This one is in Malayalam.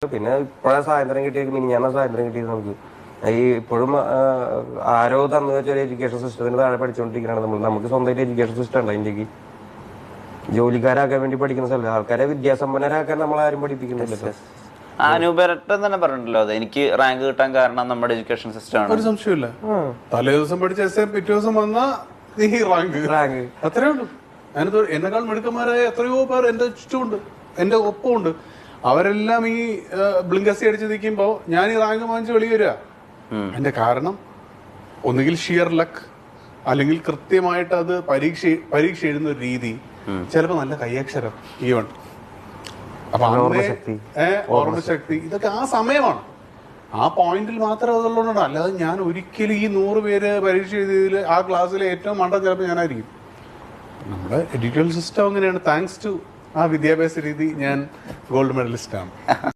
പിന്നെ ഇപ്പോഴാണ് സ്വാതന്ത്ര്യം കിട്ടിയത്, മിനിഞ്ഞാന്ന സ്വാതന്ത്ര്യം കിട്ടിയത് നമുക്ക്. ഈ ഇപ്പോഴും ആരോ തന്നു വെച്ച ഒരു എഡ്യൂക്കേഷൻ സിസ്റ്റത്തിന് താഴെ പഠിച്ചുകൊണ്ടിരിക്കുകയാണ് നമ്മൾ. നമുക്ക് സ്വന്തമായിട്ട് എഡ്യൂക്കേഷൻ സിസ്റ്റം ഉണ്ടോ ഇന്ത്യക്ക്? ജോലിക്കാരാക്കാൻ വേണ്ടി പഠിക്കുന്ന സ്ഥലം, ആൾക്കാരെ വിദ്യാസമ്പന്നരാക്കാൻ നമ്മൾ ആരും പഠിപ്പിക്കുന്നില്ല. അനുപരട്ടം തന്നെ പറഞ്ഞിട്ടല്ലോ, അത് എനിക്ക് റാങ്ക് കിട്ടാൻ കാരണം നമ്മുടെ എഡ്യൂക്കേഷൻ സിസ്റ്റം ആണ്. ഒരു സംശയമില്ല. തലേ ദിവസം പഠിച്ച പിറ്റേ ദിവസം വന്ന റാങ്ക് അത്രേ ഉള്ളൂ. അതിനകത്ത് എന്നെക്കാൾ മിടുക്കന്മാരായ എത്രയോ പേർ എന്റെ ചുറ്റുമുണ്ട്, എന്റെ ഒപ്പമുണ്ട്. അവരെല്ലാം ഈ ബ്ലിങ്കസി അടിച്ച് നിൽക്കുമ്പോ ഞാൻ ഈ റാങ്ക് വാങ്ങിച്ച് വെളി വരിക. എന്റെ ഒന്നുകിൽ ഷിയർ ലക്ക്, അല്ലെങ്കിൽ കൃത്യമായിട്ട് അത് പരീക്ഷ എഴുതുന്ന ഒരു രീതി, ചിലപ്പോ നല്ല കൈയക്ഷരം, ഈവൺ അപ്പൊ ഓർമ്മശക്തി, ഇതൊക്കെ ആ സമയമാണ്, ആ പോയിന്റിൽ മാത്രമേ അതുള്ളതുകൊണ്ടാണ്. അല്ലാതെ ഞാൻ ഒരിക്കലും ഈ 100 പേര് പരീക്ഷ എഴുതിയതിൽ ആ ക്ലാസ്സിലെ ഏറ്റവും മണ്ടൻ ചിലപ്പോൾ ഞാനായിരിക്കും. നമ്മുടെ എഡ്യൂക്കേഷൻ സിസ്റ്റം അങ്ങനെയാണ്. താങ്ക്സ് ടു ആ വിദ്യാഭ്യാസ രീതി ഞാൻ ഗോൾഡ് മെഡലിസ്റ്റ് ആണ്.